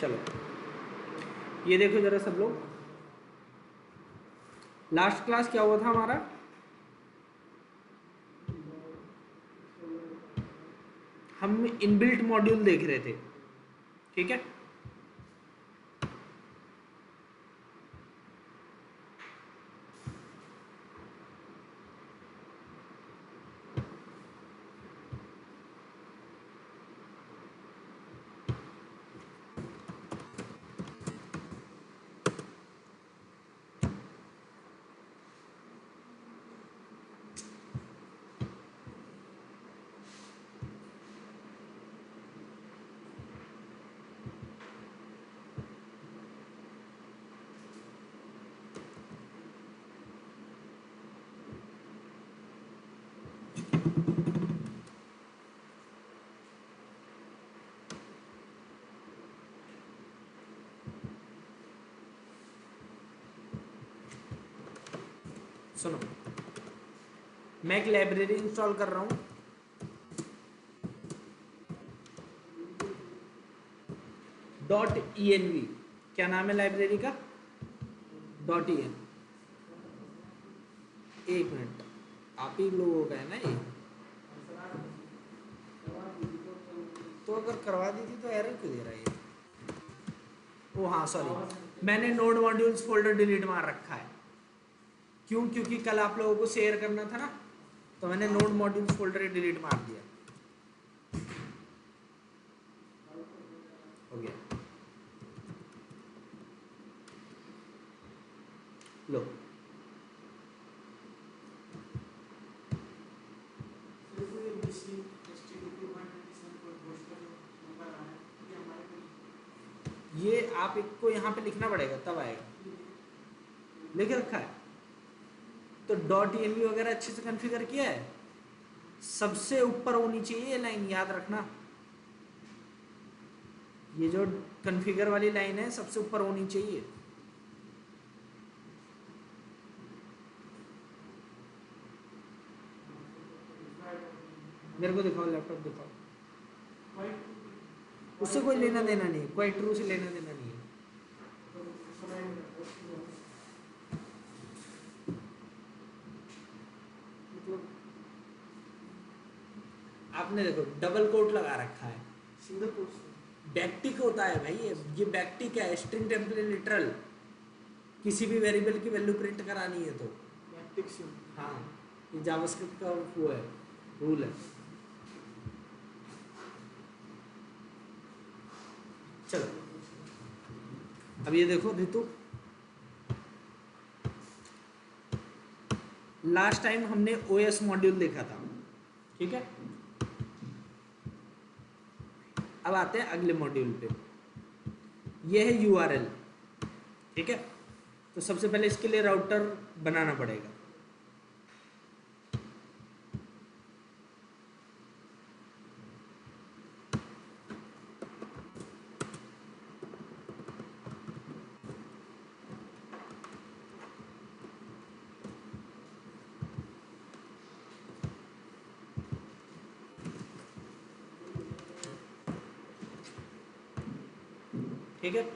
चलो ये देखो जरा सब लोग, लास्ट क्लास क्या हुआ था हमारा, हम इनबिल्ट मॉड्यूल देख रहे थे, ठीक है। सुनो, मैं एक लाइब्रेरी इंस्टॉल कर रहा हूं, .env, क्या नाम है लाइब्रेरी का, .en। एक मिनट, आप ही लोगों का है ना ये, तो अगर करवा दी थी तो एरर क्यों दे रहा है ये। ओ हाँ सॉरी, मैंने नोड मॉड्यूल्स फोल्डर डिलीट मार रखा है। क्यों? क्योंकि कल आप लोगों को शेयर करना था ना, तो मैंने नोड मॉड्यूल्स फोल्डर डिलीट मार दिया। हो गया, लो ये आप एक को यहाँ पे लिखना पड़ेगा तब आएगा, लिख रखा है तो .env वगैरह अच्छे से कॉन्फ़िगर किया है, सबसे ऊपर होनी चाहिए ये लाइन, याद रखना, ये जो कॉन्फ़िगर वाली लाइन है सबसे ऊपर होनी चाहिए। मेरे को दिखाओ, लैपटॉप दिखाओ, उससे कोई लेना देना नहीं, कोई ट्रू से लेना देना नहीं है। आपने देखो डबल कोट लगा रखा है, सिंगल कोट बैकटिक होता है भाई, ये बैकटिक है, स्ट्रिंग टेम्पलेट लिटरल, किसी भी वेरिएबल की वैल्यू प्रिंट करानी है तो बैकटिक से, हाँ ये जावास्क्रिप्ट का वो है, रूल है। चलो अब ये देखो रितु, लास्ट टाइम हमने ओएस मॉड्यूल देखा था, ठीक है। अब आते हैं अगले मॉड्यूल पे, ये है यूआरएल, ठीक है। तो सबसे पहले इसके लिए राउटर बनाना पड़ेगा, ठीक है।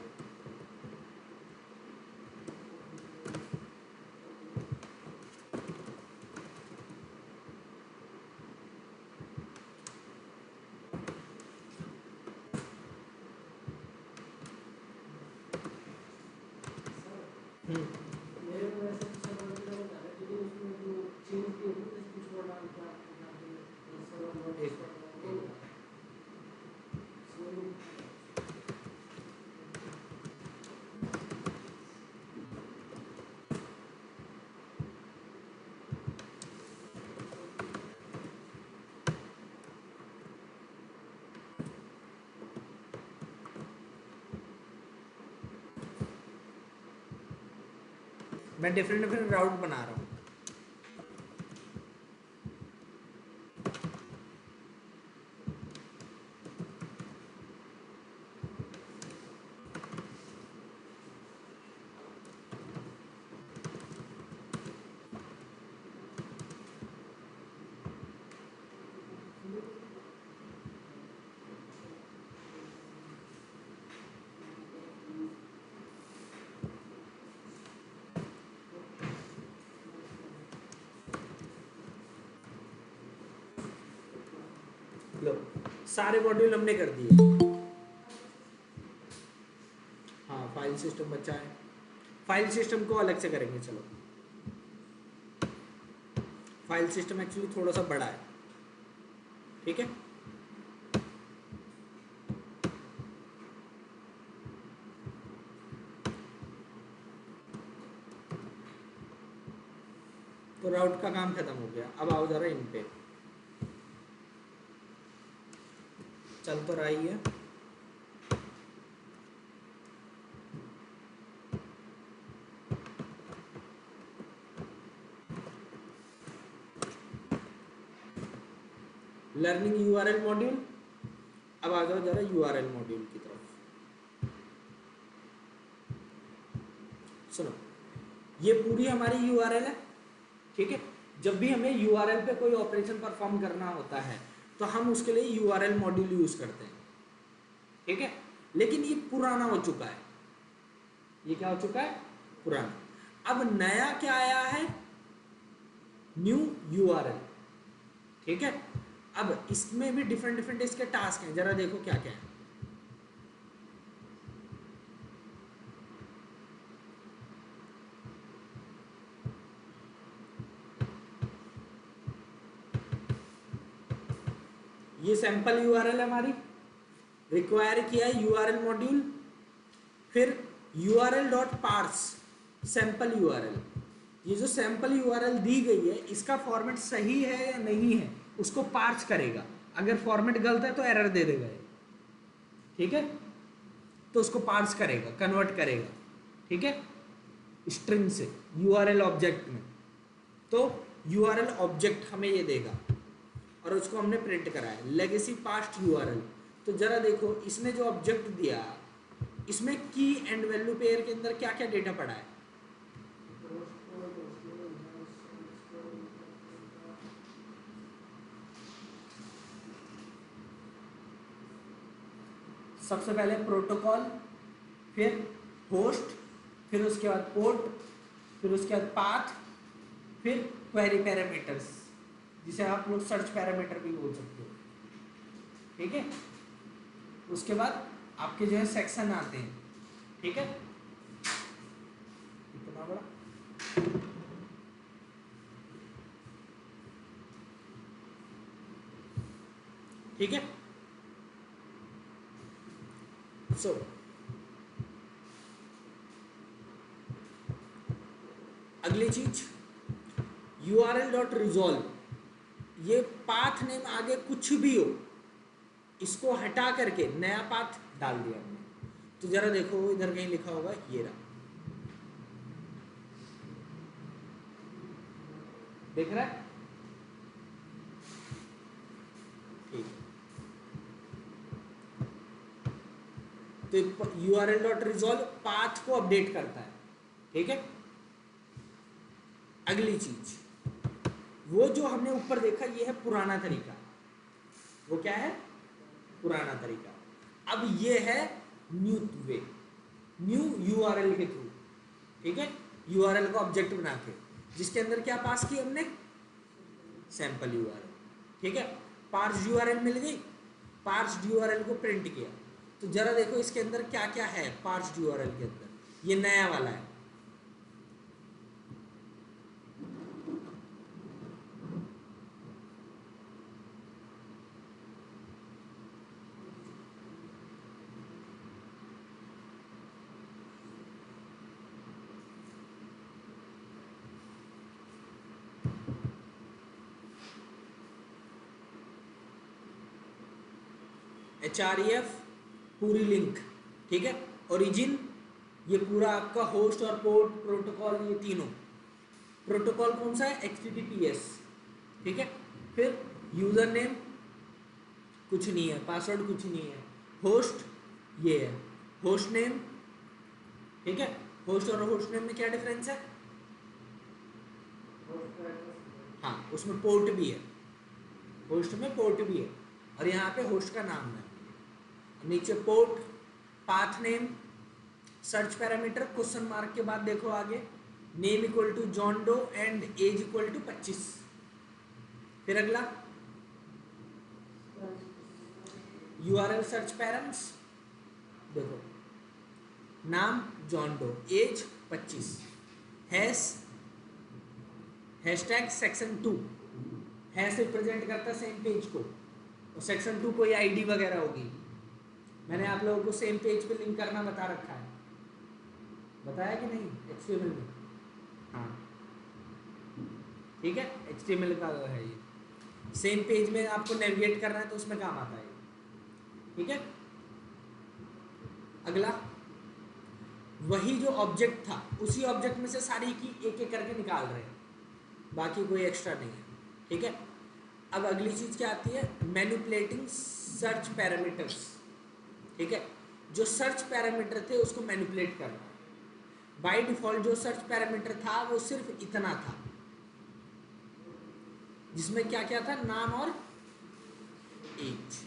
मैं डिफरेंट डिफरेंट राउट बना रहा हूँ, सारे मॉड्यूल हमने कर दिए। हाँ फाइल सिस्टम बचा है, फाइल सिस्टम को अलग से करेंगे। चलो फाइल सिस्टम एक्चुअली थोड़ा सा बड़ा है, ठीक है। तो राउट का काम खत्म हो गया, अब आओ जरा इन पे। चल तो रहा ही है। Learning URL module. अब आ जाओ जरा यूआरएल मॉड्यूल की तरफ। सुनो, ये पूरी हमारी यूआरएल है, ठीक है। जब भी हमें यूआरएल पे कोई ऑपरेशन परफॉर्म करना होता है तो हम उसके लिए यूआरएल मॉड्यूल यूज करते हैं, ठीक है। लेकिन ये पुराना हो चुका है, ये क्या हो चुका है, पुराना। अब नया क्या आया है, न्यू यूआरएल, ठीक है। अब इसमें भी डिफरेंट डिफरेंट इसके टास्क हैं, जरा देखो क्या क्या है। ये सैंपल यूआरएल है हमारी, रिक्वायर किया है यूआरएल मॉड्यूल, फिर URL dot parse sample URL. ये जो सैंपल यूआरएल दी गई है इसका फॉर्मेट सही है या नहीं है उसको पार्स करेगा। अगर फॉर्मेट गलत है तो एरर दे देगा, ठीक है। तो उसको पार्स करेगा, कन्वर्ट करेगा, ठीक है, स्ट्रिंग से यूआरएल ऑब्जेक्ट में। तो यूआरएल ऑब्जेक्ट हमें ये देगा और उसको हमने प्रिंट करा है लेगेसी पास्ट यूआरएल। तो जरा देखो इसने जो ऑब्जेक्ट दिया इसमें की एंड वैल्यू पेयर के अंदर क्या क्या डेटा पड़ा है। सबसे पहले प्रोटोकॉल, फिर होस्ट, फिर उसके बाद पोर्ट, फिर उसके बाद पाथ, फिर क्वेरी पैरामीटर्स जिसे आप लोग सर्च पैरामीटर भी बोल सकते हो, ठीक है। उसके बाद आपके जो है सेक्शन आते हैं, ठीक है। इतना बड़ा, ठीक है। सो अगली चीज यूआरएल डॉट रिजॉल्व, ये पाथ नेम आगे कुछ भी हो इसको हटा करके नया पाथ डाल दिया हमने। तो जरा देखो इधर कहीं लिखा होगा, ये रहा, देख रहा है, ठीक। तो यूआरएल डॉट रिजॉल्व पाथ को अपडेट करता है, ठीक है। अगली चीज वो जो हमने ऊपर देखा ये है पुराना तरीका, वो क्या है, पुराना तरीका। अब ये है न्यू वे, न्यू यूआरएल के थ्रू, ठीक है। यूआरएल का ऑब्जेक्ट बना के जिसके अंदर क्या पास किया हमने, सैंपल यूआरएल, ठीक है। पार्स यूआरएल मिल गई, पार्स यूआरएल को प्रिंट किया। तो जरा देखो इसके अंदर क्या क्या है पार्स यूआरएल के अंदर, ये नया वाला है, HREF पूरी लिंक, ठीक है। ओरिजिन ये पूरा आपका होस्ट और पोर्ट प्रोटोकॉल, ये तीनों। प्रोटोकॉल कौन सा है, HTTPS, ठीक है। फिर यूजर नेम कुछ नहीं है, पासवर्ड कुछ नहीं है। होस्ट ये है, होस्ट नेम, ठीक है। होस्ट और होस्ट नेम में क्या डिफरेंस है, हाँ उसमें पोर्ट भी है, होस्ट में पोर्ट भी है और यहाँ पे होस्ट का नाम है। नीचे port, path name, search parameter, question mark के बाद देखो आगे name equal to John Doe and age equal to 25। फिर अगला यूआरएल सर्च पैरम्स, देखो नाम John Doe, age 25, hashtag section 2, hash represent करता है सेम पेज को, और सेक्शन 2 कोई आईडी वगैरह होगी। मैंने आप लोगों को सेम पेज पे लिंक करना बता रखा है, बताया कि नहीं HTML में? हाँ ठीक है, HTML का है ये, सेम पेज में आपको नेविगेट करना है तो उसमें काम आता है, ठीक है। अगला, वही जो ऑब्जेक्ट था उसी ऑब्जेक्ट में से सारी की एक एक करके निकाल रहे हैं, बाकी कोई एक्स्ट्रा नहीं है, ठीक है। अब अगली चीज क्या आती है, मैनिपुलेटिंग सर्च पैरामीटर्स, ठीक है। जो सर्च पैरामीटर थे उसको मैनिपुलेट करना। बाय डिफॉल्ट जो सर्च पैरामीटर था वो सिर्फ इतना था, जिसमें क्या क्या था, नाम और एज,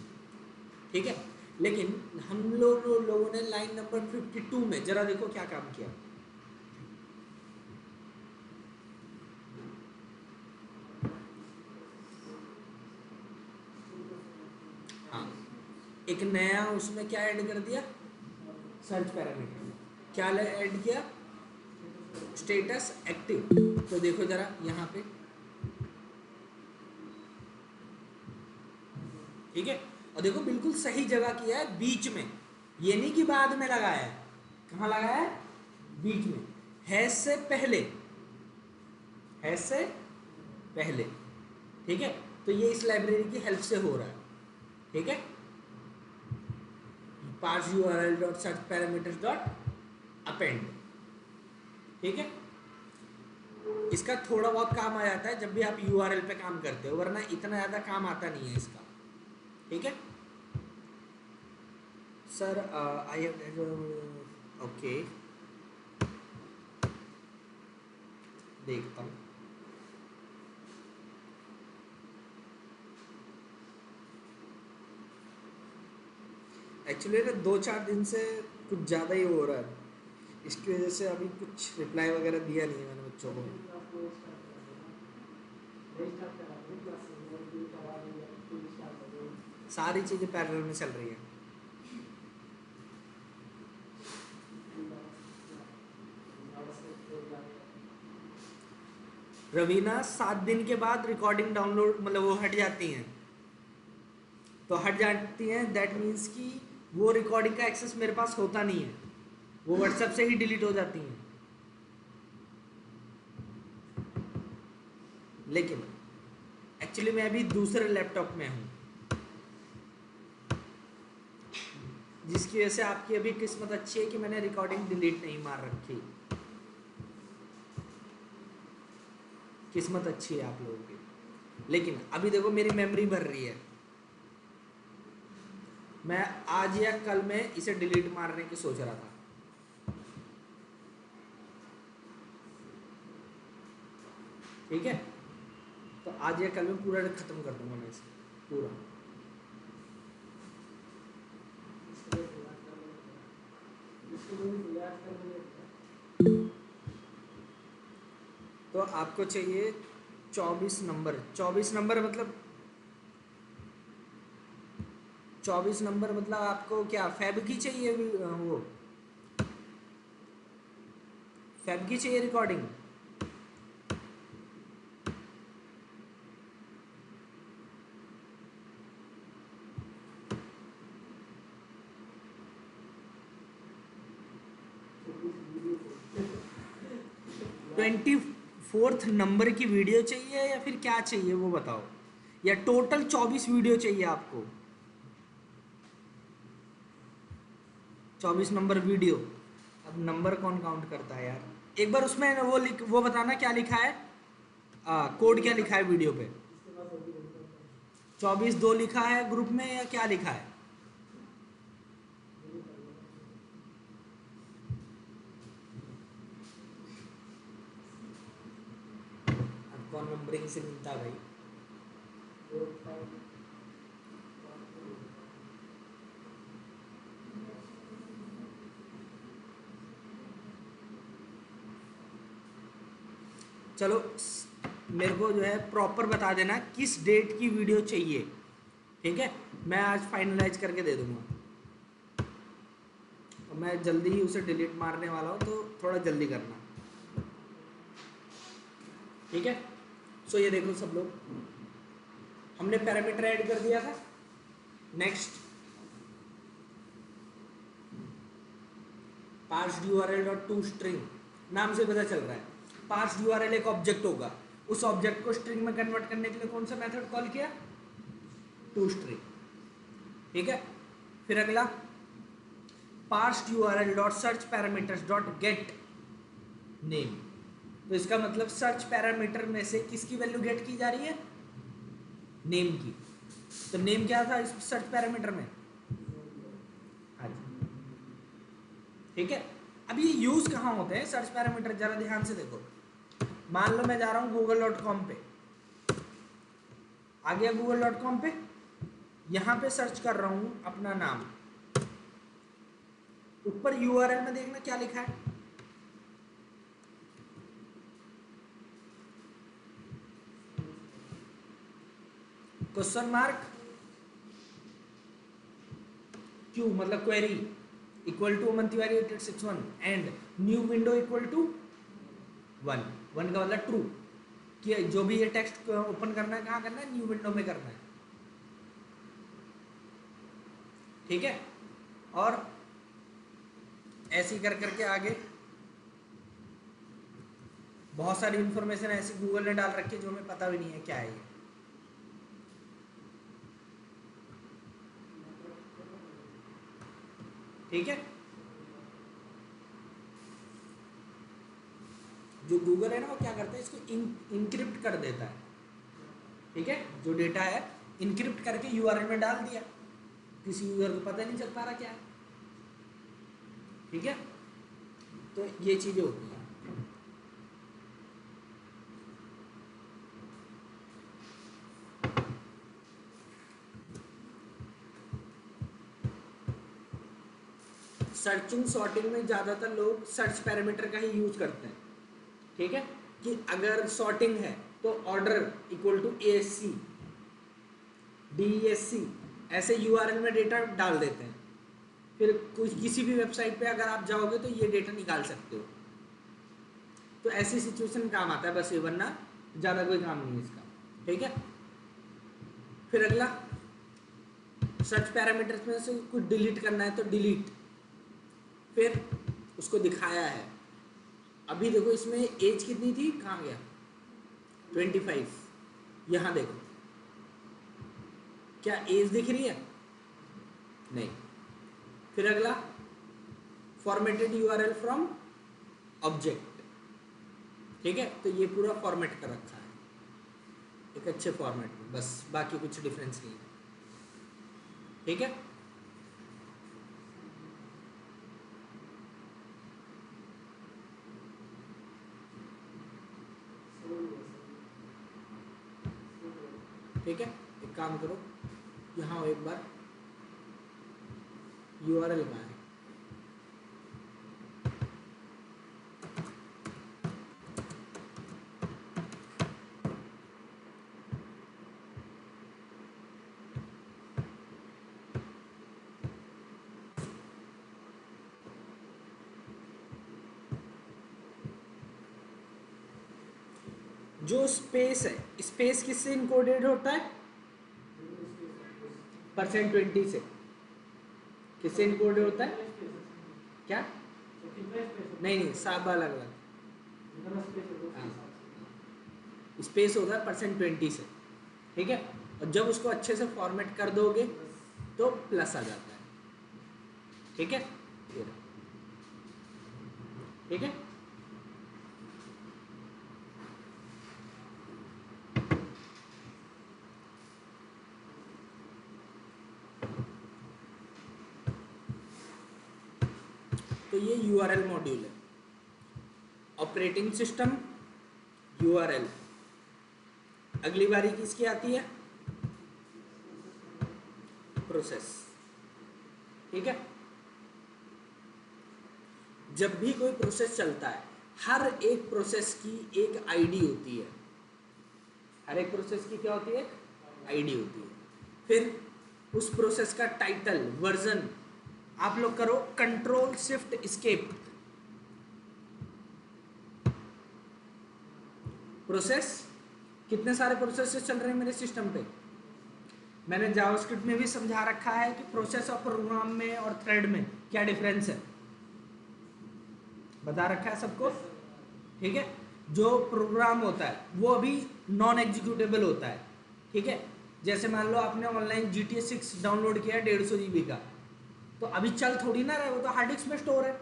ठीक है। लेकिन हम लोगों ने लाइन नंबर 52 में जरा देखो क्या काम किया। हाँ, एक नया उसमें क्या ऐड कर दिया, सर्च पैरामीटर, क्या ऐड किया, स्टेटस एक्टिव। तो देखो जरा यहाँ पे, ठीक है, और देखो बिल्कुल सही जगह किया है, बीच में, ये नहीं कि बाद में लगाया है, कहाँ लगाया है, बीच में, हैश से पहले, हैश से पहले, ठीक है। तो ये इस लाइब्रेरी की हेल्प से हो रहा है, ठीक है। पार्स url.searchparameters.append, ठीक है। इसका थोड़ा बहुत काम आ जाता है जब भी आप URL पे काम करते हो, वरना इतना ज़्यादा काम आता नहीं है इसका, ठीक है। सर आई हैव, ओके, देखता हूँ। एक्चुअली ना 2-4 दिन से कुछ ज़्यादा ही हो रहा है, इसकी वजह से अभी कुछ रिप्लाई वगैरह दिया नहीं है मैंने बच्चों को। सारी चीज़ें पैरेलल में चल रही हैं। रवीना 7 दिन के बाद रिकॉर्डिंग डाउनलोड, मतलब वो हट जाती हैं, तो हट जाती हैं, दैट मीन्स कि वो रिकॉर्डिंग का एक्सेस मेरे पास होता नहीं है, वो व्हाट्सएप से ही डिलीट हो जाती हैं। लेकिन एक्चुअली मैं अभी दूसरे लैपटॉप में हूँ, जिसकी वजह से आपकी अभी किस्मत अच्छी है कि मैंने रिकॉर्डिंग डिलीट नहीं मार रखी, किस्मत अच्छी है आप लोगों की। लेकिन अभी देखो मेरी मेमोरी भर रही है, मैं आज या कल में इसे डिलीट मारने की सोच रहा था, ठीक है। तो आज या कल में पूरा खत्म कर दूंगा मैं इसे पूरा। तो आपको चाहिए 24 नंबर, 24 नंबर मतलब 24 नंबर मतलब आपको क्या फैब की चाहिए, वो फैब की चाहिए रिकॉर्डिंग? ट्वेंटी 4th नंबर की वीडियो चाहिए या फिर क्या चाहिए वो बताओ, या टोटल 24 वीडियो चाहिए आपको? 24 नंबर वीडियो, अब नंबर कौन काउंट करता है यार, एक बार उसमें वो बताना क्या लिखा है, कोड क्या लिखा है वीडियो पे, 24-2 लिखा है ग्रुप में या क्या लिखा है? अब कौन नंबरिंग से मिलता भाई? चलो मेरे को जो है प्रॉपर बता देना किस डेट की वीडियो चाहिए, ठीक है। मैं आज फाइनलाइज करके दे दूंगा, और मैं जल्दी ही उसे डिलीट मारने वाला हूँ, तो थोड़ा जल्दी करना, ठीक है। सो ये देखो सब लोग, हमने पैरामीटर ऐड कर दिया था। Next, parsed URL dot to string, नाम से पता चल रहा है पार्स्ड यूआरएल एक ऑब्जेक्ट होगा, उस ऑब्जेक्ट को स्ट्रिंग में कन्वर्ट करने के लिए कौन सा मेथड कॉल किया, टू स्ट्रिंग, ठीक है। फिर अगला, parsed URL dot search parameters dot get name, तो इसका मतलब सर्च पैरामीटर में से किसकी वैल्यू गेट की जा रही है, नेम की। तो नेम क्या था इस सर्च पैरामीटर में, हाँ जी, ठीक है। अब ये यूज कहाँ होते हैं सर्च पैरामीटर, जरा ध्यान से देखो। मान लो मैं जा रहा हूँ google.com पे, आ गया google.com पे, यहां पे सर्च कर रहा हूं अपना नाम, ऊपर यूआरएल में देखना क्या लिखा है, क्वेश्चन मार्क क्यू मतलब query equal to Aman Tiwari 8861 and new window equal to 1 का मतलब ट्रू, कि जो भी ये टेक्स्ट ओपन करना है कहाँ करना है, न्यू विंडो में करना है, ठीक है। और ऐसे ही कर करके आगे बहुत सारी इंफॉर्मेशन ऐसी गूगल ने डाल रखी है जो हमें पता भी नहीं है क्या है ये, ठीक है। जो गूगल है ना वो क्या करता है, इसको इनक्रिप्ट कर देता है, ठीक है। जो डेटा है इनक्रिप्ट करके यूआरएल में डाल दिया, किसी यूजर को पता नहीं चल पा रहा क्या है, ठीक है। तो ये चीजें होती हैं। सर्चिंग सॉर्टिंग में ज़्यादातर लोग सर्च पैरामीटर का ही यूज करते हैं, ठीक है। कि अगर सॉर्टिंग है तो order equal to ASC DESC ऐसे यूआरएल में डेटा डाल देते हैं, फिर कुछ किसी भी वेबसाइट पे अगर आप जाओगे तो ये डेटा निकाल सकते हो, तो ऐसी सिचुएशन में काम आता है बस ये, वरना ज़्यादा कोई काम नहीं है इसका, ठीक है। फिर अगला, सर्च पैरामीटर्स में से कुछ डिलीट करना है तो डिलीट, फिर उसको दिखाया है। अभी देखो इसमें एज कितनी थी, कहाँ गया 25, यहाँ देखो क्या एज दिख रही है, नहीं। फिर अगला, फॉर्मेटेड यूआरएल फ्रॉम ऑब्जेक्ट, ठीक है। तो ये पूरा फॉर्मेट कर रखा है एक अच्छे फॉर्मेट में, बस बाकी कुछ डिफरेंस नहीं है, ठीक है। ठीक है, एक काम करो, यहाँ एक बार यूआरएल का है, जो स्पेस है, स्पेस किससे इनकोडेड होता है, %20 से। किससे इनकोडेड होता है, क्या, नहीं सब अलग अलग, स्पेस होता है %20 से, ठीक है। और जब उसको अच्छे से फॉर्मेट कर दोगे तो प्लस आ जाता है, ठीक है, ठीक है। तो ये यूआरएल मॉड्यूल है, ऑपरेटिंग सिस्टम यूआरएल। अगली बारी किसकी आती है, प्रोसेस, ठीक है। जब भी कोई प्रोसेस चलता है, हर एक प्रोसेस की एक आईडी होती है, हर एक प्रोसेस की क्या होती है, आईडी होती है। फिर उस प्रोसेस का टाइटल, वर्जन, आप लोग करो कंट्रोल शिफ्ट एस्केप। प्रोसेस, कितने सारे प्रोसेस चल रहे हैं मेरे सिस्टम पे। मैंने जावास्क्रिप्ट में भी समझा रखा है कि प्रोसेस और प्रोग्राम में और थ्रेड में क्या डिफरेंस है, बता रखा है सबको, ठीक है। जो प्रोग्राम होता है वो अभी नॉन एग्जीक्यूटेबल होता है, ठीक है। जैसे मान लो आपने ऑनलाइन GTA 6 डाउनलोड किया 150 GB का, तो अभी चल थोड़ी ना रहे, वो तो हार्ड डिस्क में स्टोर है।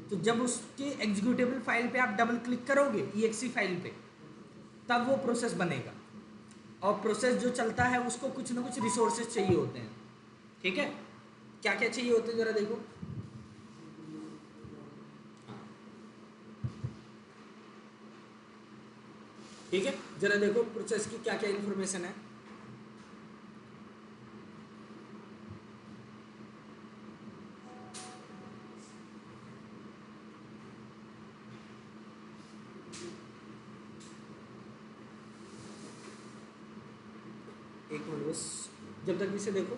तो जब उसके एग्जीक्यूटेबल फाइल पे आप डबल क्लिक करोगे EXE फाइल पे, तब वो प्रोसेस बनेगा। और प्रोसेस जो चलता है उसको कुछ ना कुछ रिसोर्सेज चाहिए होते हैं, ठीक है। क्या क्या चाहिए होते हैं जरा देखो। ठीक है, जरा देखो प्रोसेस की क्या क्या इंफॉर्मेशन है। एक मिनट बस, जब तक इसे देखो।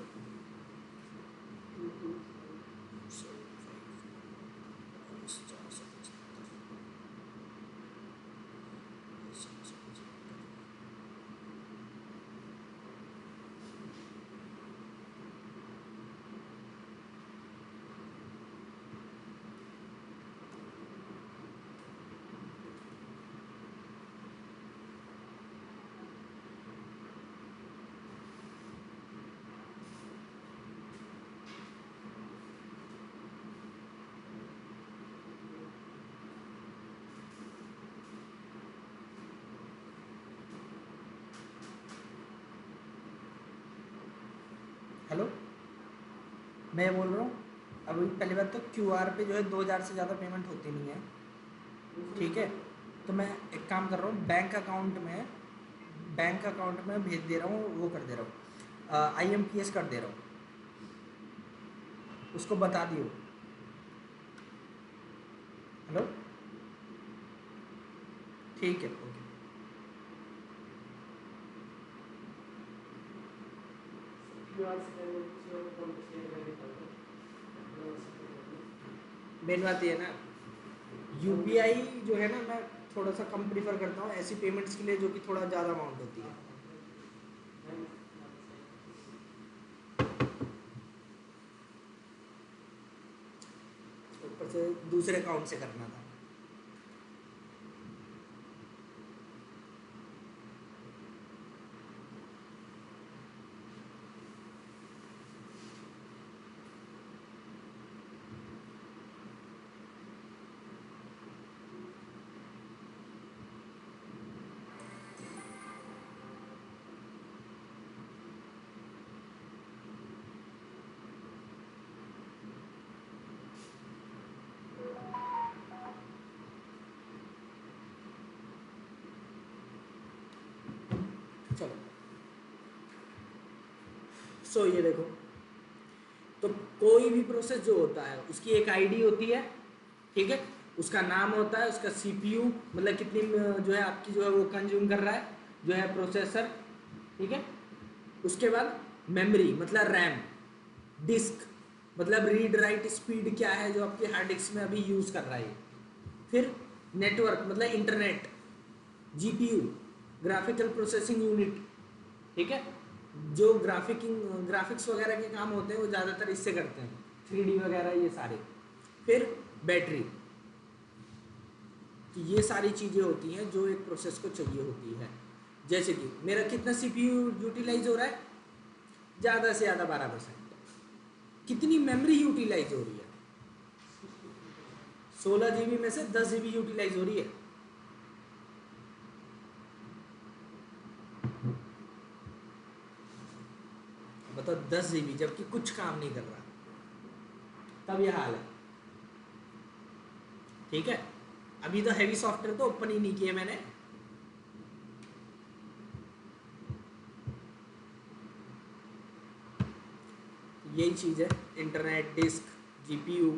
हेलो, मैं ये बोल रहा हूँ, अभी पहली बात तो QR पे जो है 2000 से ज़्यादा पेमेंट होती नहीं है, ठीक है। तो मैं एक काम कर रहा हूँ, बैंक अकाउंट में भेज दे रहा हूँ, वो कर दे रहा हूँ, IMPS कर दे रहा हूँ, उसको बता दियो। हेलो, ठीक है, ओके। मेन बात ये है ना, UPI जो है ना, मैं थोड़ा सा कम प्रीफर करता हूँ ऐसी पेमेंट्स के लिए जो कि थोड़ा ज़्यादा अमाउंट होती है। ऊपर से दूसरे अकाउंट से करना था। चलो, सो ये देखो, तो कोई भी प्रोसेस जो होता है उसकी एक आईडी होती है, ठीक है। उसका नाम होता है, उसका CPU, मतलब कितनी जो है आपकी जो है वो कंज्यूम कर रहा है, जो है प्रोसेसर, ठीक है। उसके बाद मेमोरी मतलब रैम, डिस्क मतलब रीड राइट स्पीड क्या है जो आपकी हार्ड डिस्क में अभी यूज़ कर रहा है। फिर नेटवर्क मतलब internet, GPU graphical processing unit, ठीक है। जो ग्राफिक्स वगैरह के काम होते हैं वो ज़्यादातर इससे करते हैं, 3D वगैरह ये सारे। फिर बैटरी, तो ये सारी चीज़ें होती हैं जो एक प्रोसेस को चाहिए होती है। जैसे कि मेरा कितना CPU यूटिलाइज हो रहा है, ज़्यादा से ज़्यादा 12%। कितनी मेमोरी यूटिलाइज हो रही है, 16 GB में से 10 GB यूटिलाइज हो रही है। बताओ, 10 GB जबकि कुछ काम नहीं कर रहा, तब यह हाल है, ठीक है। अभी तो हैवी सॉफ्टवेयर तो ओपन ही नहीं किए मैंने। यही चीज़ है, internet, disc, GPU,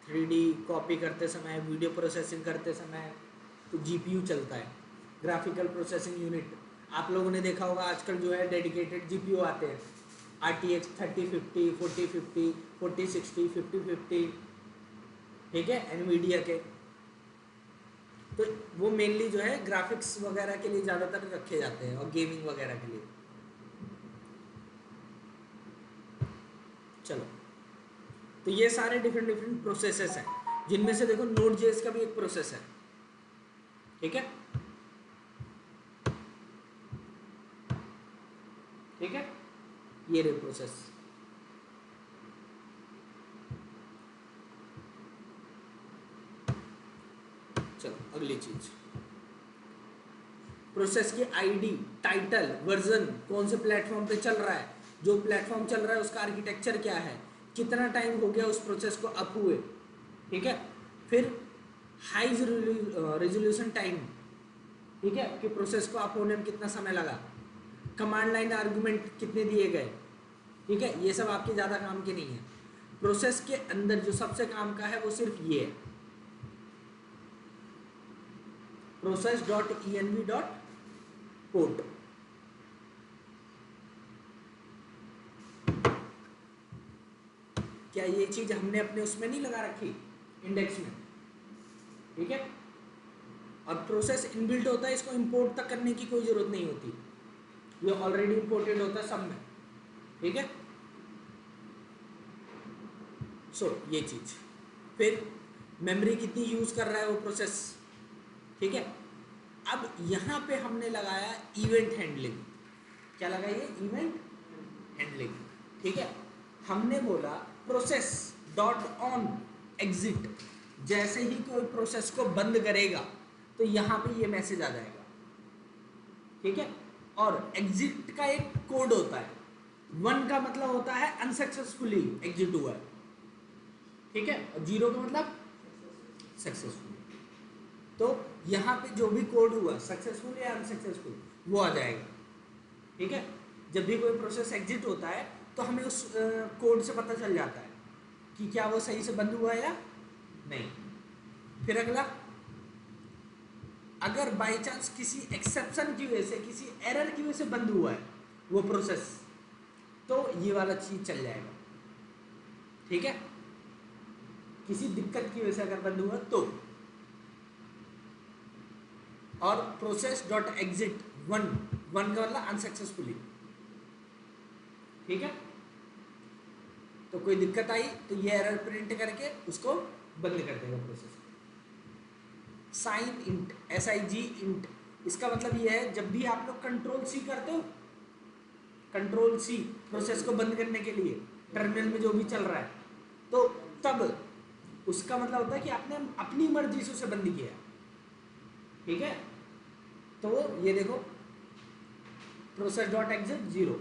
3D copy करते समय, वीडियो प्रोसेसिंग करते समय तो GPU चलता है, ग्राफिकल प्रोसेसिंग यूनिट। आप लोगों ने देखा होगा आजकल जो है डेडिकेटेड GPU आते हैं, RTX 3050, 4050, 4060, 5050, ठीक है, एनवीडिया के। तो वो मेनली जो है ग्राफिक्स वगैरह के लिए ज़्यादातर रखे जाते हैं और गेमिंग वगैरह के लिए। चलो, तो ये सारे डिफरेंट डिफरेंट प्रोसेसेस हैं, जिनमें से देखो Node.js का भी एक प्रोसेस है, ठीक है, ठीक है, ये रे प्रोसेस। चलो अगली चीज, प्रोसेस की आईडी, टाइटल, वर्जन, कौन से प्लेटफॉर्म पे चल रहा है, जो प्लेटफॉर्म चल रहा है उसका आर्किटेक्चर क्या है, कितना टाइम हो गया उस प्रोसेस को अप हुए, ठीक है। फिर हाई रेजोल्यूशन टाइम, ठीक है, कि प्रोसेस को अप होने में कितना समय लगा, कमांड लाइन आर्गुमेंट कितने दिए गए, ठीक है, ये सब आपके ज़्यादा काम के नहीं है। प्रोसेस के अंदर जो सबसे काम का है वो सिर्फ ये है, process.env.port। क्या ये चीज हमने अपने उसमें नहीं लगा रखी, इंडेक्स में, ठीक है। और प्रोसेस इनबिल्ट होता है, इसको इंपोर्ट तक करने की कोई जरूरत नहीं होती, ये ऑलरेडी इंपोर्टेड होता है सब में, ठीक है। सो ये चीज, फिर मेमोरी कितनी यूज कर रहा है वो प्रोसेस, ठीक है। अब यहाँ पे हमने लगाया इवेंट हैंडलिंग, क्या लगाइए, इवेंट हैंडलिंग, ठीक है। हमने बोला प्रोसेस डॉट ऑन एग्जिट, जैसे ही कोई प्रोसेस को बंद करेगा तो यहाँ पे ये मैसेज आ जाएगा, ठीक है। और एग्जिट का एक कोड होता है, 1 का मतलब होता है अनसक्सेसफुली एग्जिट हुआ है, ठीक है, और 0 का मतलब सक्सेसफुल। तो यहाँ पे जो भी कोड हुआ सक्सेसफुल या अनसक्सेसफुल वो आ जाएगा, ठीक है। जब भी कोई प्रोसेस एग्जिट होता है तो हमें उस कोड से पता चल जाता है कि क्या वो सही से बंद हुआ है या नहीं। फिर अगला, अगर बाई चांस किसी एक्सेप्शन की वजह से, किसी एरर की वजह से बंद हुआ है वो प्रोसेस, तो ये वाला चीज चल जाएगा, ठीक है। किसी दिक्कत की वजह से अगर बंद हुआ तो, और प्रोसेस डॉट एग्जिट 1 का मतलब अनसक्सेसफुली, ठीक है। तो कोई दिक्कत आई तो ये एरर प्रिंट करके उसको बंद कर देगा process. Sign int, SIG int, इसका मतलब ये है जब भी आप लोग कंट्रोल C करते हो, कंट्रोल C प्रोसेस को बंद करने के लिए टर्मिनल में जो भी चल रहा है, तो तब उसका मतलब होता है कि आपने अपनी मर्जी से उसे बंद किया, ठीक है। तो ये देखो प्रोसेस डॉट एग्जिट 0,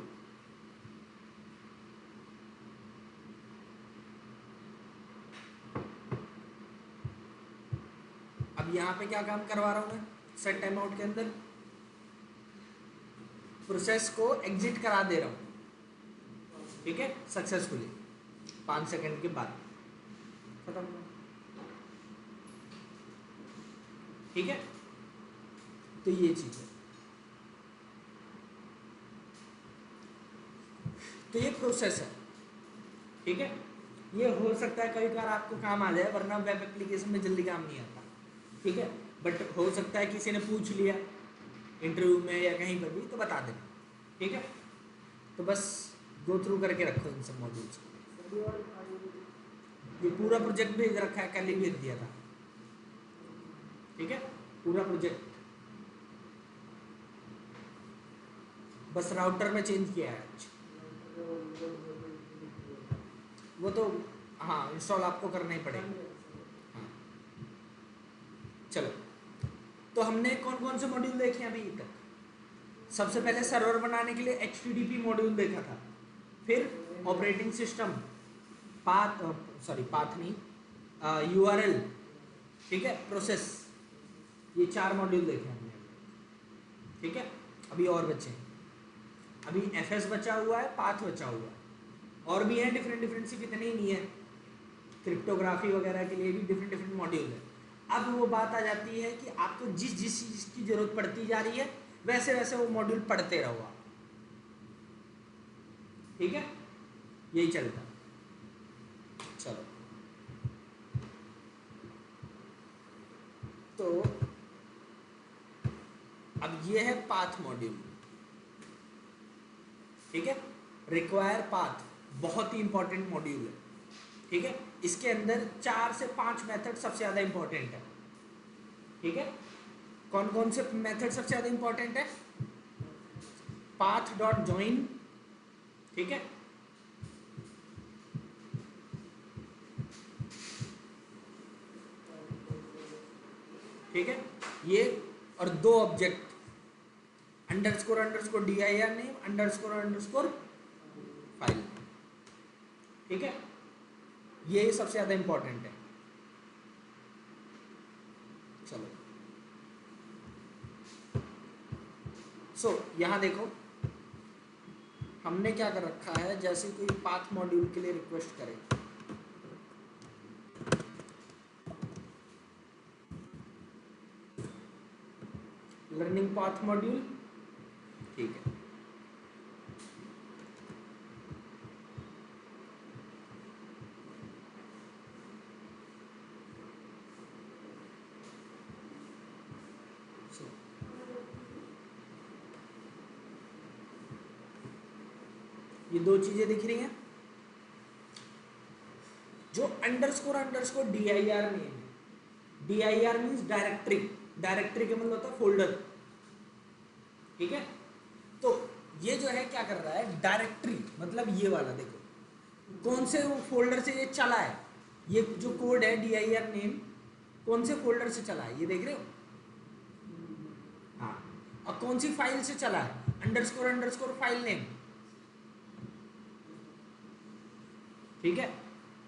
अब यहाँ पे क्या काम करवा रहा हूँ मैं, सेट टाइम आउट के अंदर प्रोसेस को एग्जिट करा दे रहा हूँ, ठीक है, सक्सेसफुली 5 सेकंड के बाद खत्म, ठीक है। तो ये चीज है, तो ये प्रोसेस है, ठीक है। ये हो सकता है कई बार आपको काम आ जाए, वरना वेब एप्लीकेशन में जल्दी काम नहीं आता, ठीक है। बट हो सकता है किसी ने पूछ लिया इंटरव्यू में या कहीं पर भी तो बता देना, ठीक है। तो बस गो थ्रू करके रखो इन सब मॉड्यूल्स को। ये पूरा प्रोजेक्ट भेज रखा है, कल ही भेज दिया था, ठीक है, पूरा प्रोजेक्ट, बस राउटर में चेंज किया है, वो तो हाँ इंस्टॉल आपको करना ही पड़ेगा, हाँ। चलो, तो हमने कौन कौन से मॉड्यूल देखे अभी तक। सबसे पहले सर्वर बनाने के लिए HTTP मॉड्यूल देखा था, फिर ऑपरेटिंग सिस्टम, पाथ नहीं, URL, ठीक है, प्रोसेस, ये 4 मॉड्यूल देखे हमने, ठीक है। अभी और बचे हैं, अभी FS बचा हुआ है, पाथ बचा हुआ है, और भी हैं डिफरेंट सिर्फ इतने ही नहीं है, क्रिप्टोग्राफी वगैरह के लिए भी डिफरेंट मॉड्यूल है। अब वो बात आ जाती है कि आपको जिस चीज़ की जरूरत पड़ती जा रही है वैसे वैसे वो मॉड्यूल पढ़ते रहो आप, ठीक है, यही चलता। चलो तो अब ये है पाथ मॉड्यूल, ठीक है। रिक्वायर पाथ बहुत ही इंपॉर्टेंट मॉड्यूल है, ठीक है। इसके अंदर 4 से 5 मेथड सबसे ज़्यादा इंपॉर्टेंट है, ठीक है। कौन कौन से मेथड सबसे ज़्यादा इंपॉर्टेंट है? पाथ डॉट ज्वाइन, ठीक है, ठीक है, ये, और 2 object underscore underscore dir name underscore underscore file, ठीक है। ये सबसे ज़्यादा इंपॉर्टेंट है। चलो यहाँ देखो हमने क्या कर रखा है, जैसे कोई पाथ मॉड्यूल के लिए रिक्वेस्ट करे, लर्निंग पाथ मॉड्यूल, ठीक है। ये 2 चीजें दिख रही हैं। जो अंडरस्कोर अंडरस्कोर dir नेम है, dir मीन्स डायरेक्टरी, डायरेक्टरी का मतलब होता है फोल्डर, ठीक है। तो ये जो है क्या कर रहा है, डायरेक्टरी मतलब ये वाला देखो कौन से फोल्डर से ये चला है, ये जो कोड है dir नेम कौन से फोल्डर से चला है ये देख रहे हो, हाँ। और कौन सी फाइल से चला है, अंडरस्कोर अंडरस्कोर फाइल नेम, ठीक है।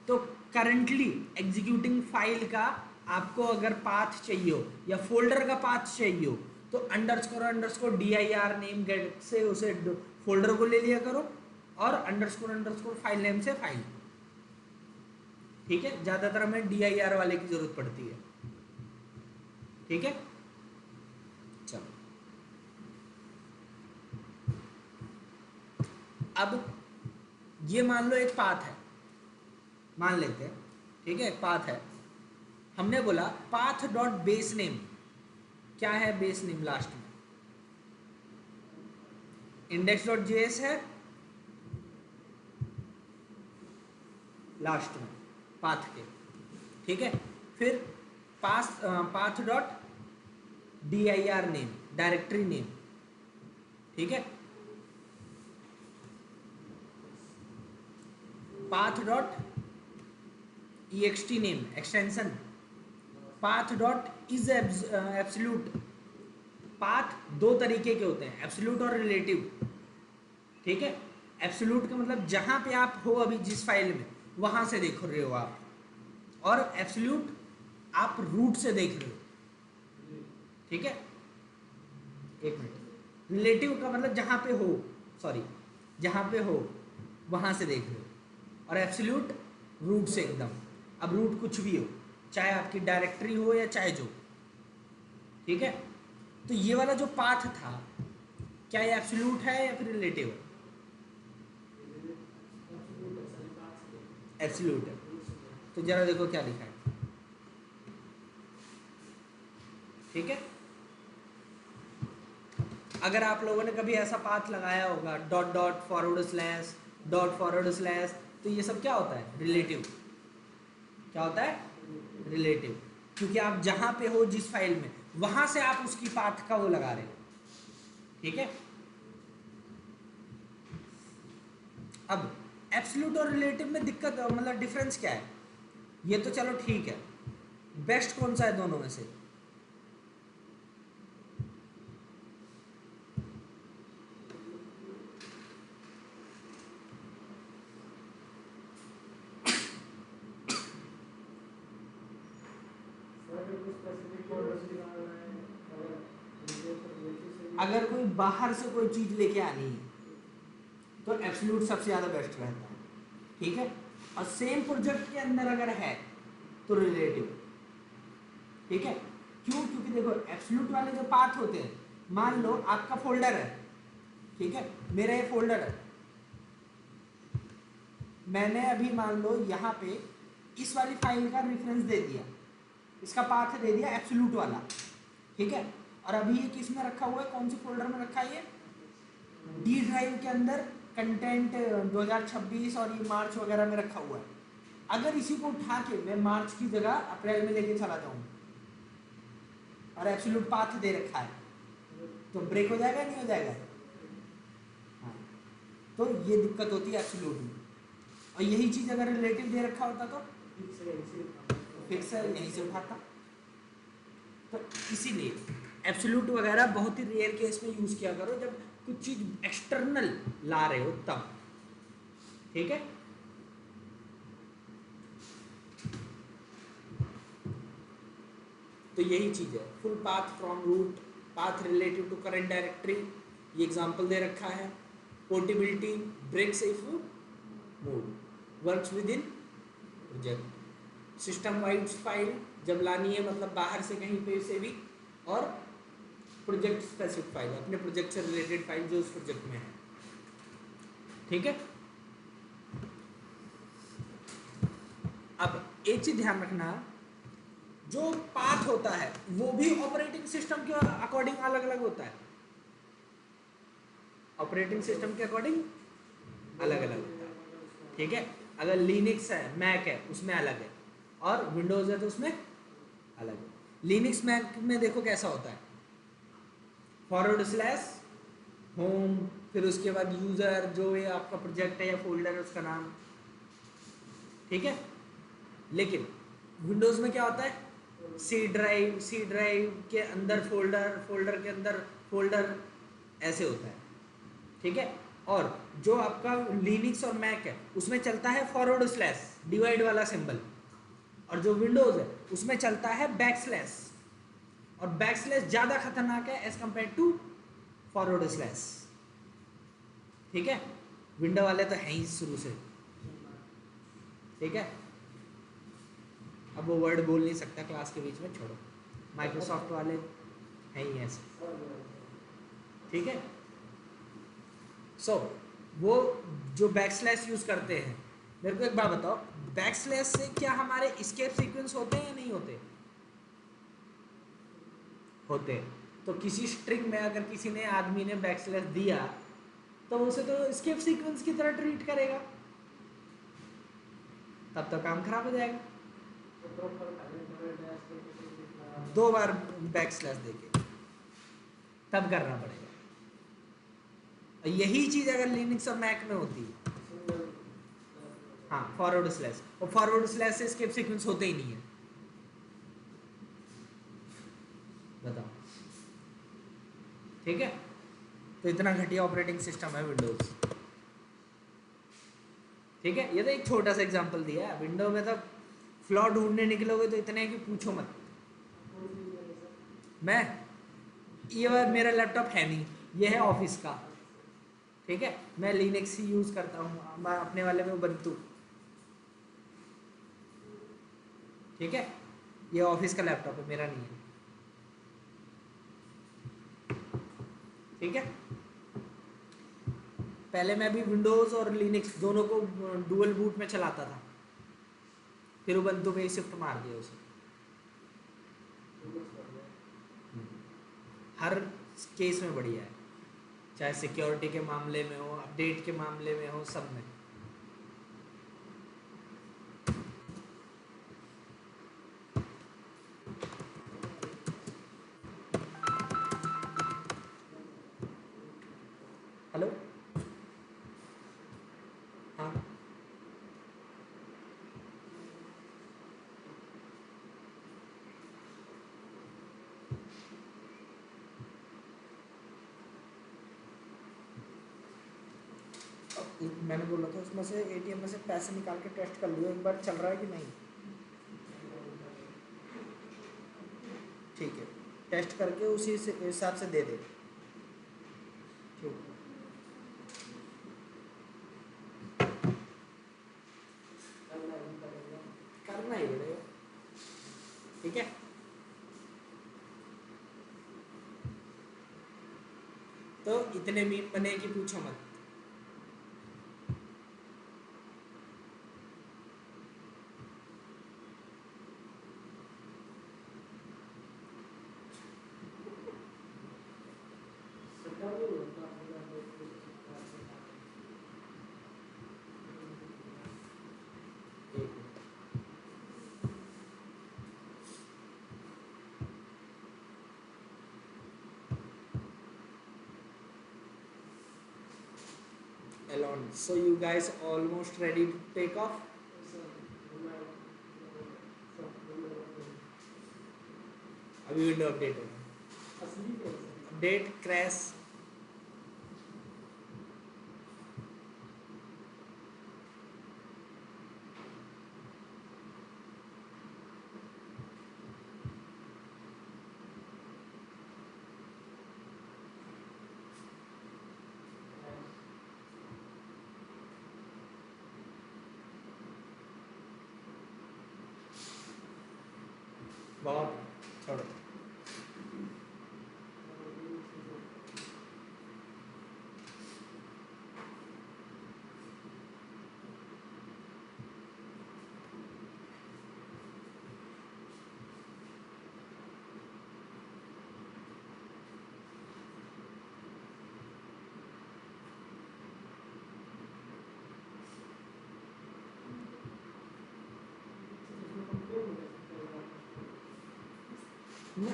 तो करंटली एग्जीक्यूटिंग फाइल का आपको अगर पाथ चाहिए हो या फोल्डर का पाथ चाहिए हो तो underscore underscore dir name gate से उसे फोल्डर को ले लिया करो और अंडरस्कोर अंडरस्कोर फाइल नेम से फाइल, ठीक है। ज्यादातर हमें dir वाले की जरूरत पड़ती है, ठीक है। चलो अब ये मान लो एक पाथ है, मान लेते हैं, ठीक है, एक पाथ है। हमने बोला पाथ डॉट बेस नेम, क्या है बेस नेम, लास्ट में इंडेक्स डॉट जेएस है, लास्ट में पाथ के, ठीक है। फिर path dot dir name, directory name, ठीक है। Path dot ext name extension, path dot is absolute. Path 2 तरीके के होते हैं, एब्सोल्यूट और रिलेटिव, ठीक है। एब्सोल्यूट का मतलब जहां पे आप हो अभी जिस फाइल में वहां से देख रहे हो आप, और एब्सोल्यूट आप रूट से देख रहे हो, ठीक है। एक मिनट, रिलेटिव का मतलब जहां पे हो, सॉरी जहां पे हो वहां से देख रहे हो, और एब्सोल्यूट रूट से एकदम। अब रूट कुछ भी हो, चाहे आपकी डायरेक्टरी हो या चाहे जो, ठीक है। तो ये वाला जो पाथ था क्या ये एब्सोल्यूट है या फिर रिलेटिव है? एब्सोल्यूट है। तो जरा देखो क्या लिखा है, ठीक है। अगर आप लोगों ने कभी ऐसा पाथ लगाया होगा डॉट डॉट फॉरवर्ड स्लैश, तो ये सब क्या होता है, रिलेटिव। क्या होता है, रिलेटिव, क्योंकि आप जहां पे हो जिस फाइल में वहां से आप उसकी पाथ का वो लगा रहे हो, ठीक है। अब एब्सोल्यूट और रिलेटिव में दिक्कत मतलब डिफरेंस क्या है, ये तो चलो ठीक है, बेस्ट कौन सा है दोनों में से? अगर कोई बाहर से कोई चीज लेके आनी है तो एब्सोल्यूट सबसे ज़्यादा बेस्ट रहता है, ठीक है। और सेम प्रोजेक्ट के अंदर अगर है तो रिलेटिव, ठीक है। क्यों? क्योंकि देखो एब्सोल्यूट वाले जो पाथ होते हैं, मान लो आपका फोल्डर है, ठीक है, मेरा ये फोल्डर है, मैंने अभी मान लो यहाँ पे इस वाली फाइल का रेफरेंस दे दिया, इसका पाथ दे दिया एब्सोल्यूट वाला, ठीक है। और अभी ये किस में रखा हुआ है, कौन से फोल्डर में रखा है, ये डी ड्राइव के अंदर कंटेंट 2026 और ये मार्च वगैरह में रखा हुआ है। अगर इसी को उठा के मैं मार्च की जगह अप्रैल में लेके चला जाऊँ और एब्सोल्यूट पाथ दे रखा है, तो ब्रेक हो जाएगा नहीं हो जाएगा? हाँ, तो ये दिक्कत होती है एब्सोल्यूट में। और यही चीज़ अगर रिलेटिव दे रखा होता तो फिक्स यहीं से उठाता। तो इसीलिए एब्सोल्यूट वगैरह बहुत ही रेयर केस में यूज़ किया करो, जब कुछ चीज़ एक्सटर्नल ला रहे हो तब, ठीक है। तो यही चीज़ है, full path from root, path relative to current directory, ये एग्जांपल दे रखा है। Portability, breaks if move, works within project. System wide file जब लानी है, मतलब बाहर से कहीं पे से भी, और प्रोजेक्ट स्पेसिफिक फाइल, अपने प्रोजेक्ट से रिलेटेड फाइल जो उस प्रोजेक्ट में है, ठीक है। अब एक चीज ध्यान रखना, जो पाथ होता है वो भी ऑपरेटिंग सिस्टम के अकॉर्डिंग अलग अलग होता है, ऑपरेटिंग सिस्टम के अकॉर्डिंग अलग अलग होता है, ठीक है। अगर लिनक्स है, मैक है, उसमें अलग है, और विंडोज है तो उसमें अलग है। लिनक्स मैक में देखो कैसा होता है, फॉरवर्ड स्लैश होम, फिर उसके बाद यूजर, जो ये आपका प्रोजेक्ट है या फोल्डर है उसका नाम, ठीक है। लेकिन विंडोज में क्या होता है, सी ड्राइव, सी ड्राइव के अंदर फोल्डर, फोल्डर के अंदर फोल्डर, ऐसे होता है, ठीक है। और जो आपका लिनक्स और मैक है उसमें चलता है फॉरवर्ड स्लैश, डिवाइड वाला सिंबल, और जो विंडोज है उसमें चलता है बैक स्लैश, और बैक स्लैश ज़्यादा खतरनाक है as compare to forward slash, ठीक है। विंडो वाले तो हैं ही शुरू से, ठीक है। अब वो वर्ड बोल नहीं सकता क्लास के बीच में, छोड़ो, माइक्रोसॉफ्ट वाले हैं ही ऐसे, ठीक है। सो वो जो बैक स्लैश यूज़ करते हैं, मेरे को एक बात बताओ, बैक स्लैश से क्या हमारे एस्केप सीक्वेंस होते हैं या नहीं होते? होते। तो किसी स्ट्रिंग में अगर किसी ने, आदमी ने बैक स्लैश दिया तो उसे तो एस्केप सीक्वेंस की तरह ट्रीट करेगा, तब तो काम खराब हो जाएगा। 2 बार बैक स्लैश देके तब करना पड़ेगा। यही चीज अगर लिनक्स और मैक में होती है, हाँ, फॉरवर्ड स्लैश, और फॉरवर्ड स्लैश से एस्केप सीक्वेंस होते ही नहीं है, बताओ, ठीक है। तो इतना घटिया ऑपरेटिंग सिस्टम है विंडोज, ठीक है। ये तो एक छोटा सा एग्जांपल दिया है, विंडो में तो फ्लॉ ढूंढने निकलोगे तो इतने हैं कि पूछो मत। मैं, ये मेरा लैपटॉप है नहीं, ये है ऑफिस का, ठीक है। मैं लिनक्स ही यूज़ करता हूँ, मैं अपने वाले में उबंटू, ठीक है। ये ऑफिस का लैपटॉप है, मेरा नहीं है, ठीक है। पहले मैं भी विंडोज़ और लिनक्स दोनों को डुअल बूट में चलाता था, फिर उबंटू पे ही शिफ्ट मार दिया उसे। हर केस में बढ़िया है, चाहे सिक्योरिटी के मामले में हो, अपडेट के मामले में हो, सब में। हेलो, हाँ, मैंने बोला था उसमें से एटीएम में से पैसे निकाल के टेस्ट कर लियो एक बार, चल रहा है कि नहीं, ठीक है। टेस्ट करके उसी से हिसाब से दे दे, ठीक, करना ही पड़ेगा, ठीक है। तो इतने मीम बने कि पूछो मत। on. So you guys almost ready to take off? अभी विंडो अपडेट होगा, अपडेट क्रैश बहुत छोड़ो।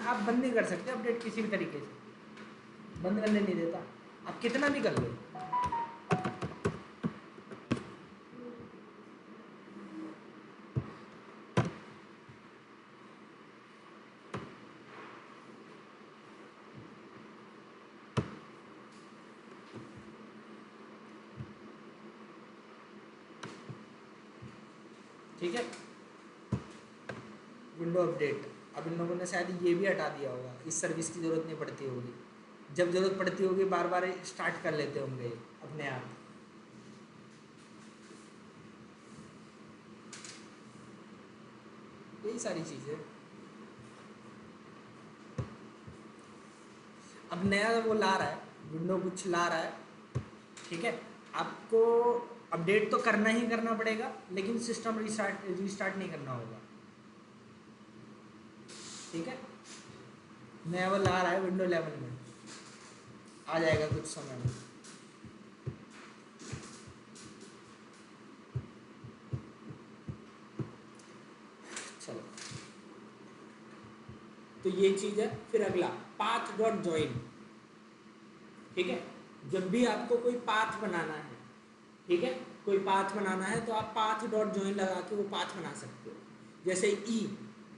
आप बंद नहीं कर सकते अपडेट किसी भी तरीके से, बंद करने नहीं देता, आप कितना भी कर लो। ठीक है, विंडो अपडेट। अब इन लोगों ने शायद ये भी हटा दिया होगा, इस सर्विस की ज़रूरत नहीं पड़ती होगी, जब ज़रूरत पड़ती होगी बार बार स्टार्ट कर लेते होंगे अपने आप। यही सारी चीज़ें। अब नया वो ला रहा है, विंडो कुछ ला रहा है, ठीक है, आपको अपडेट तो करना ही करना पड़ेगा, लेकिन सिस्टम रीस्टार्ट नहीं करना होगा। ठीक है, नया वो ला रहा है विंडो 11 में, आ जाएगा कुछ समय में। चलो, तो ये चीज़ है। फिर अगला पाथ डॉट ज्वाइन। ठीक है, जब भी आपको कोई पाथ बनाना है, ठीक है, कोई पाथ बनाना है तो आप पाथ डॉट ज्वाइन लगा के वो पाथ बना सकते हो। जैसे ई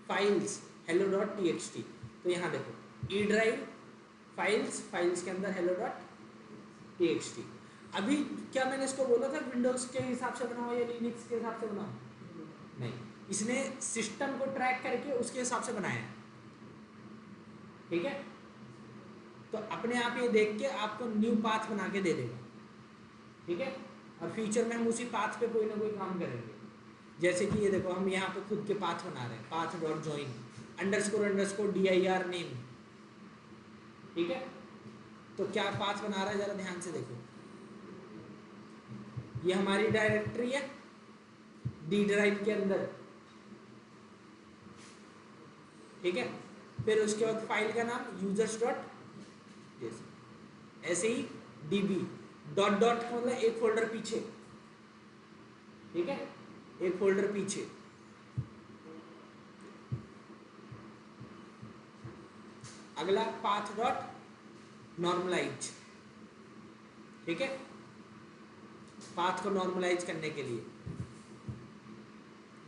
फाइल्स हेलो डॉट टीएक्सटी, तो यहाँ देखो ई ड्राइव फाइल्स के अंदर हेलो डॉट टीएक्सटी। अभी क्या मैंने इसको बोला था विंडोज़ के हिसाब से बनाओ या लिनक्स के हिसाब से बनाओ? नहीं, इसने सिस्टम को ट्रैक करके उसके हिसाब से बनाया है। ठीक है, तो अपने आप ये देख के आपको न्यू पाथ बना के दे देगा। ठीक है, और फ्यूचर में हम उसी पाथ पे कोई ना कोई काम करेंगे। जैसे कि ये देखो, हम यहाँ पे खुद के पाथ बना रहे हैं, path dot join __ dir name. ठीक है, तो क्या पाथ बना रहा है जरा ध्यान से देखो, ये हमारी डायरेक्टरी है डी ड्राइव के अंदर। ठीक है, फिर उसके बाद फाइल का नाम यूजर्स डॉट, ऐसे ही db डॉट डॉट मतलब एक फोल्डर पीछे। ठीक है, एक फोल्डर पीछे। अगला पाथ डॉट नॉर्मलाइज। ठीक है, पाथ को नॉर्मलाइज करने के लिए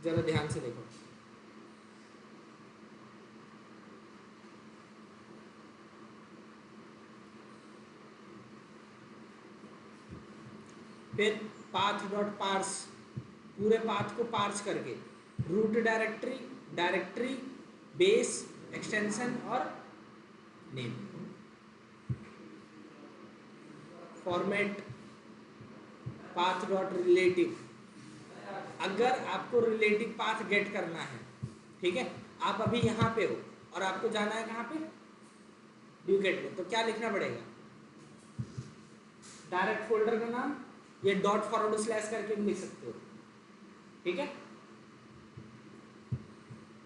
जरा ध्यान से देखो, फिर पाथ डॉट पार्स, पूरे पाथ को पार्स करके रूट डायरेक्टरी बेस एक्सटेंशन और name. Format path dot relative, अगर आपको रिलेटिव पाथ गेट करना है, ठीक है, आप अभी यहाँ पे हो और आपको जाना है कहाँ पे, ड्यूकेट में, तो क्या लिखना पड़ेगा, डायरेक्ट फोल्डर का नाम, ये डॉट फॉरवर्ड स्लैश करके भी लिख सकते हो। ठीक है,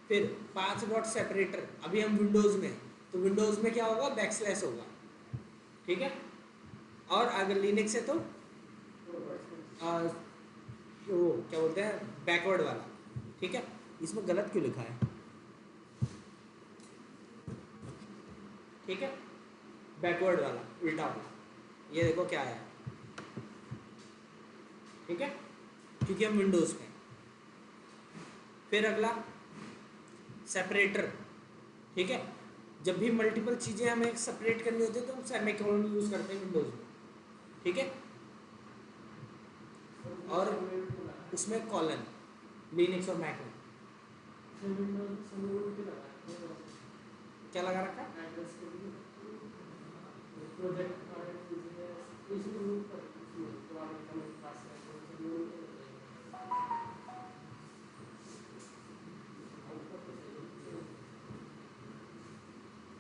फिर पाथ डॉट सेपरेटर, अभी हम विंडोज में, तो विंडोज में क्या होगा, बैकस्लैश होगा। ठीक है, और अगर लिनक्स है तो वो क्या बोलते हैं, बैकवर्ड वाला। ठीक है, इसमें गलत क्यों लिखा है? ठीक है, बैकवर्ड वाला, उल्टा वाला, ये देखो क्या है, ठीक है, क्योंकि हम विंडोज में। फिर अगला सेपरेटर, ठीक है, जब भी मल्टीपल चीजें हमें सेपरेट करनी होती है तो हम सेमीकोलन यूज करते हैं विंडोज में, ठीक है, और उसमें कॉलन लिनक्स और मैक में क्या लगा रखा है?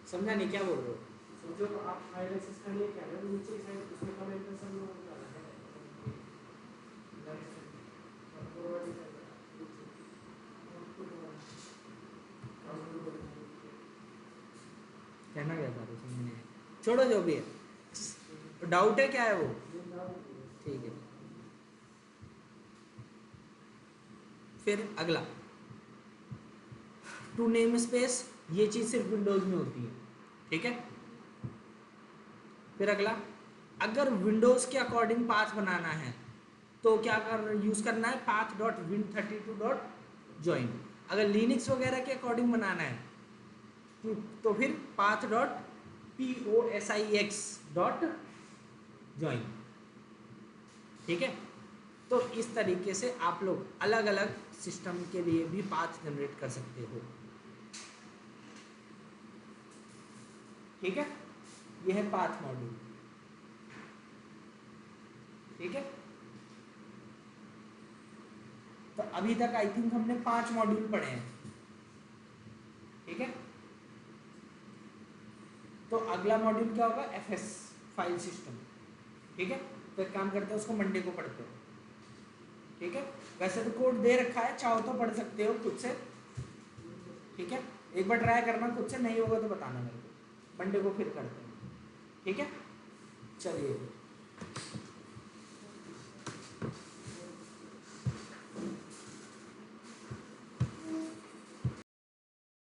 समझा नहीं, क्या बोल रहे हो? समझो आप फाइल एक्सेस करने क्या है, नीचे साइड उसमें कमेंट कर सब लोग डाला है, कहना क्या था तो समझ नहीं आया। छोड़ो जो भी है, डाउट है क्या है वो, ठीक है। फिर अगला टू नेम स्पेस, ये चीज सिर्फ विंडोज में होती है, ठीक है। फिर अगला, अगर विंडोज के अकॉर्डिंग पाथ बनाना है तो क्या यूज करना है, path dot win32 dot join. अगर लिनक्स वगैरह के अकॉर्डिंग बनाना है तो फिर path dot POSIX dot join, ठीक है। तो इस तरीके से आप लोग अलग अलग सिस्टम के लिए भी पाथ जनरेट कर सकते हो, ठीक है। यह है पाथ मॉड्यूल, ठीक है। तो अभी तक आई थिंक हमने 5 मॉड्यूल पढ़े हैं, ठीक है। तो अगला मॉड्यूल क्या होगा, FS फाइल सिस्टम, ठीक है। तो एक काम करते हैं, उसको मंडे को पढ़ते हैं, ठीक है। वैसे तो कोड दे रखा है, चाहो तो पढ़ सकते हो खुद से, ठीक है। एक बार ट्राई करना खुद से, नहीं होगा तो बताना मेरे को, मंडे को फिर करते हैं, ठीक है। चलिए।